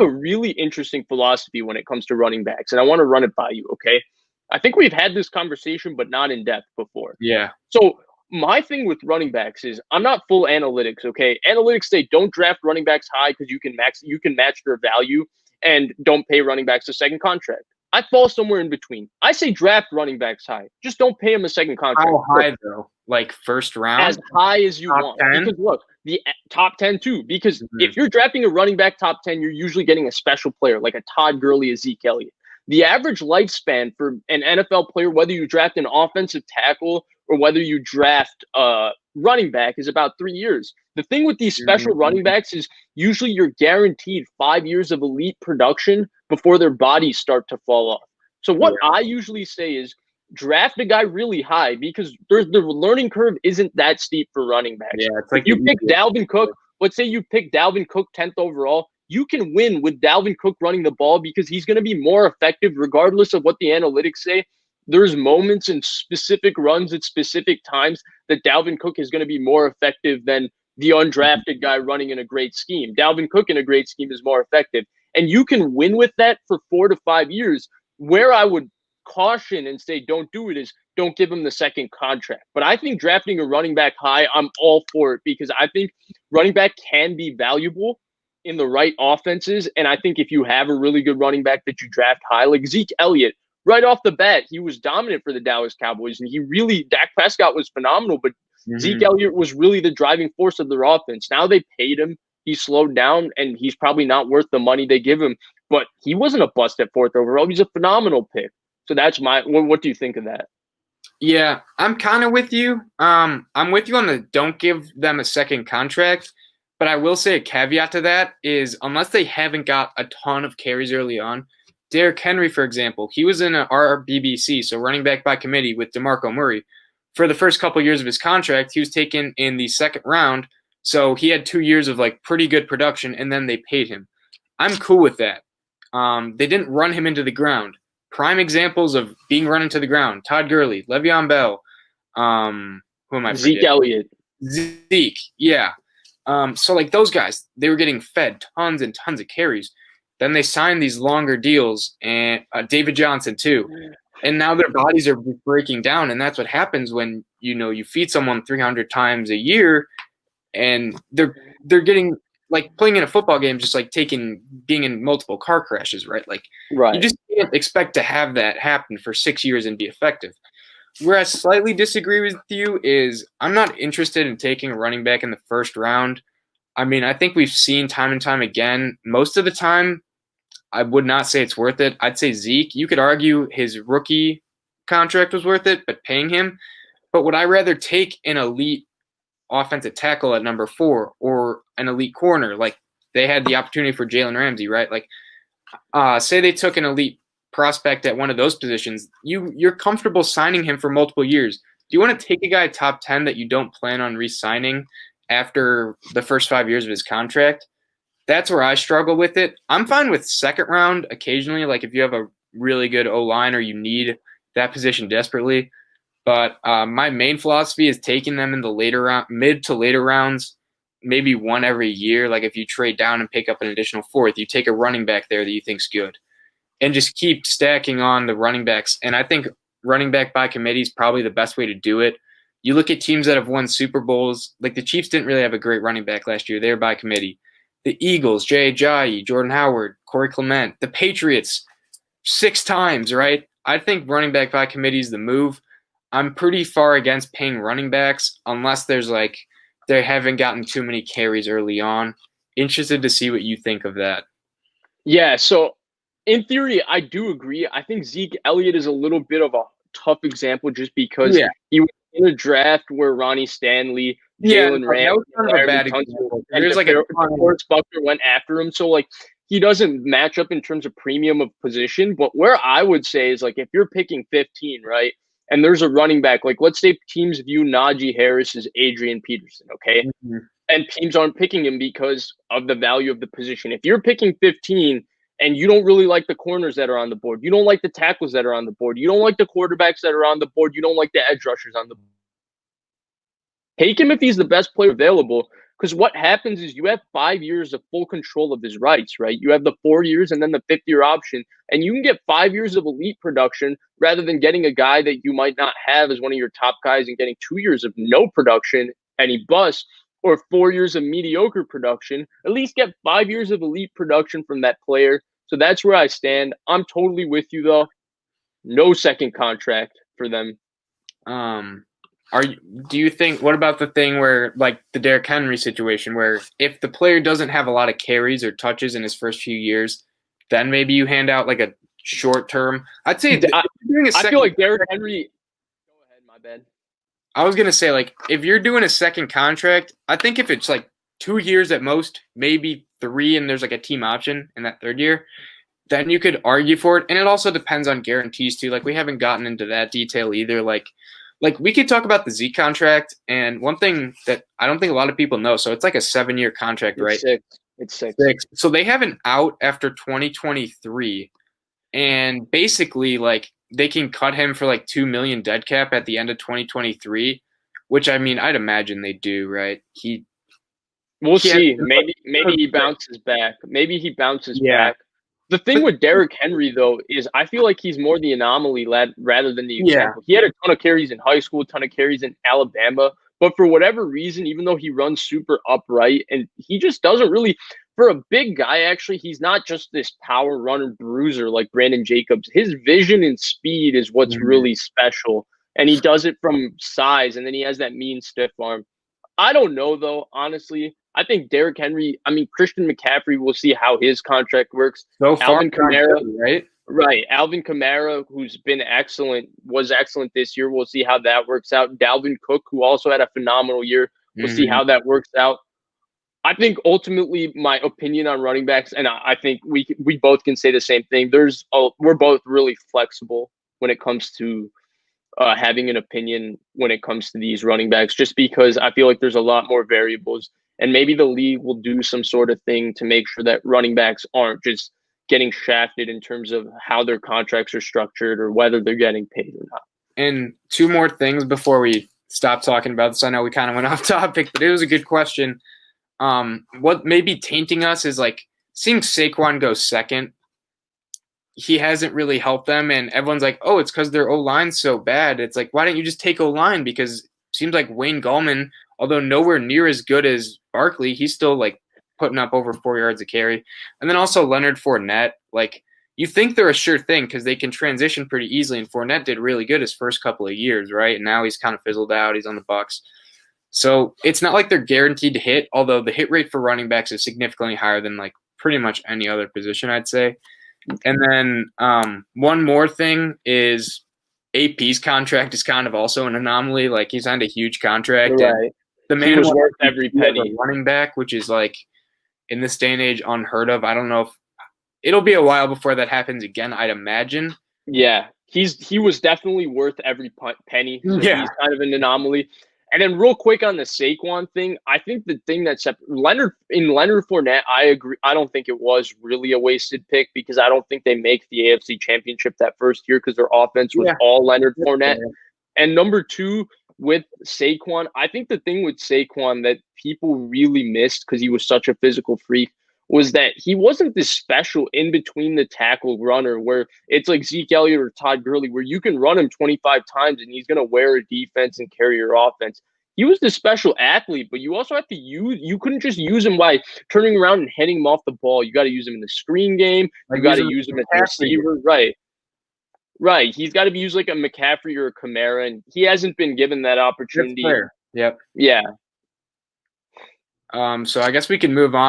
a really interesting philosophy when it comes to running backs, and I want to run it by you, okay? I think we've had this conversation, but not in depth before. Yeah. So my thing with running backs is I'm not full analytics, okay? Analytics say don't draft running backs high because you can match their value and don't pay running backs a second contract. I fall somewhere in between. I say draft running backs high. Just don't pay them a second contract. How high though? Like first round? As high as you Top want. 10? Because look, the top 10 too. Because Mhm. if you're drafting a running back top 10, you're usually getting a special player like a Todd Gurley, a Zeke Elliott. The average lifespan for an NFL player, whether you draft an offensive tackle or whether you draft a running back, is about 3 years. The thing with these special running backs is usually you're guaranteed 5 years of elite production before their bodies start to fall off. So what I usually say is draft a guy really high because the learning curve isn't that steep for running backs. Yeah, it's like if you pick Dalvin Cook, let's say you pick Dalvin Cook 10th overall, you can win with Dalvin Cook running the ball because he's going to be more effective regardless of what the analytics say. There's moments in specific runs at specific times that Dalvin Cook is going to be more effective than the undrafted guy running in a great scheme. Dalvin Cook in a great scheme is more effective. And you can win with that for 4 to 5 years. Where I would caution and say don't do it is don't give him the second contract. But I think drafting a running back high, I'm all for it because I think running back can be valuable in the right offenses. And I think if you have a really good running back that you draft high, like Zeke Elliott, right off the bat, he was dominant for the Dallas Cowboys. And Dak Prescott was phenomenal, but Zeke Elliott was really the driving force of their offense. Now they paid him. He slowed down, and he's probably not worth the money they give him. But he wasn't a bust at 4th overall. He's a phenomenal pick. So that's what do you think of that? Yeah, I'm kind of with you. I'm with you on the don't give them a second contract. But I will say a caveat to that is unless they haven't got a ton of carries early on, Derrick Henry, for example, he was in an RBBC, so running back by committee with DeMarco Murray. For the first couple of years of his contract, he was taken in the second round, so he had 2 years of like pretty good production, and then they paid him. I'm cool with that. They didn't run him into the ground. Prime examples of being run into the ground: Todd Gurley, Le'Veon Bell, who am I? Zeke Elliott. Zeke, yeah. So like those guys, they were getting fed tons and tons of carries. Then they signed these longer deals, and David Johnson too. And now their bodies are breaking down, and that's what happens when you feed someone 300 times a year, and they're getting like playing in a football game, just like being in multiple car crashes, right? Like you just can't expect to have that happen for 6 years and be effective. Where I slightly disagree with you is I'm not interested in taking a running back in the first round. I mean, I think we've seen time and time again, most of the time, I would not say it's worth it. I'd say Zeke, you could argue his rookie contract was worth it, but paying him. But would I rather take an elite offensive tackle at number 4 or an elite corner? Like they had the opportunity for Jalen Ramsey, right? Like say they took an elite prospect at one of those positions, you're comfortable signing him for multiple years. Do you want to take a guy top 10 that you don't plan on re-signing after the first 5 years of his contract? That's where I struggle with it. I'm fine with second round occasionally, like if you have a really good O-line or you need that position desperately. But my main philosophy is taking them in the mid to later rounds, maybe one every year. Like if you trade down and pick up an additional 4th, you take a running back there that you think's good. And just keep stacking on the running backs. And I think running back by committee is probably the best way to do it. You look at teams that have won Super Bowls. Like the Chiefs didn't really have a great running back last year. They were by committee. The Eagles, Jay Ajayi, Jordan Howard, Corey Clement. The Patriots, 6 times, right? I think running back by committee is the move. I'm pretty far against paying running backs unless they haven't gotten too many carries early on. Interested to see what you think of that. Yeah, so in theory, I do agree. I think Zeke Elliott is a little bit of a tough example just because he was in a draft where Ronnie Stanley, Jalen Ramsey, Forrest Buckner went after him. So, like, he doesn't match up in terms of premium of position. But where I would say is, like, if you're picking 15, right, and there's a running back, like, let's say teams view Najee Harris as Adrian Peterson, okay? Mm-hmm. And teams aren't picking him because of the value of the position. If you're picking 15 and you don't really like the corners that are on the board, you don't like the tackles that are on the board, you don't like the quarterbacks that are on the board, you don't like the edge rushers on the board, take him if he's the best player available. Because what happens is you have 5 years of full control of his rights, right? You have the 4 years and then the fifth year option, and you can get 5 years of elite production rather than getting a guy that you might not have as one of your top guys and getting 2 years of no production and he busts, or 4 years of mediocre production. At least get 5 years of elite production from that player. So that's where I stand. I'm totally with you though. No second contract for them. Do you think, what about the thing where, like the Derrick Henry situation, where if the player doesn't have a lot of carries or touches in his first few years, then maybe you hand out like a short term? I'd say I feel like Derrick Henry. Go ahead, my bad. I was gonna say, like, if you're doing a second contract, I think if it's like 2 years at most, maybe 3, and there's like a team option in that third year, then you could argue for it. And it also depends on guarantees too. Like, we haven't gotten into that detail either. Like we could talk about the Zeke contract, and one thing that I don't think a lot of people know. So it's like a 7-year contract, right? It's six. So they have an out after 2023, and basically, like, they can cut him for like $2 million dead cap at the end of 2023, which, I mean, I'd imagine they do, right? We'll see. Maybe he bounces back. Maybe he bounces back. The thing with Derrick Henry, though, is I feel like he's more the anomaly rather than the example. He had a ton of carries in high school, a ton of carries in Alabama, but for whatever reason, even though he runs super upright and he just doesn't really, for a big guy, actually, he's not just this power runner bruiser like Brandon Jacobs. His vision and speed is what's really special, and he does it from size, and then he has that mean stiff arm. I don't know, though, honestly. I think Derrick Henry, Christian McCaffrey, we'll see how his contract works. So far, Alvin Kamara, right? Right. Alvin Kamara, who's been excellent, was excellent this year. We'll see how that works out. Dalvin Cook, who also had a phenomenal year. We'll see how that works out. I think ultimately my opinion on running backs, and I think we both can say the same thing. We're both really flexible when it comes to having an opinion when it comes to these running backs, just because I feel like there's a lot more variables. And maybe the league will do some sort of thing to make sure that running backs aren't just getting shafted in terms of how their contracts are structured or whether they're getting paid or not. And 2 more things before we stop talking about this. I know we kind of went off topic, but it was a good question. What may be tainting us is like seeing Saquon go second. He hasn't really helped them, and everyone's like, oh, it's because their O-line's so bad. It's like, why don't you just take O-line? Because it seems like Wayne Gallman, although nowhere near as good as Barkley, he's still like putting up over 4 yards a carry. And then also Leonard Fournette, like, you think they're a sure thing because they can transition pretty easily, and Fournette did really good his first couple of years, right? And now he's kind of fizzled out. He's on the Bucs. So it's not like they're guaranteed to hit, although the hit rate for running backs is significantly higher than like pretty much any other position, I'd say. And then one more thing is AP's contract is kind of also an anomaly. Like, he signed a huge contract. Right. And the man was worth every penny. Running back, which is like in this day and age unheard of. I don't know if it'll be a while before that happens again, I'd imagine. Yeah, he was definitely worth every penny. So he's kind of an anomaly. And then real quick on the Saquon thing, I think the thing that's Leonard Fournette, I agree. I don't think it was really a wasted pick because I don't think they make the AFC Championship that first year because their offense was all Leonard Fournette. And number 2, with Saquon, I think the thing with Saquon that people really missed because he was such a physical freak was that he wasn't this special in between the tackle runner where it's like Zeke Elliott or Todd Gurley where you can run him 25 times and he's going to wear a defense and carry your offense. He was this special athlete, but you also have to you couldn't just use him by turning around and heading him off the ball. You got to use him in the screen game. You got to use him as a receiver. Right. He's got to be used like a McCaffrey or a Kamara, and he hasn't been given that opportunity. Yep. Yeah. So I guess we can move on.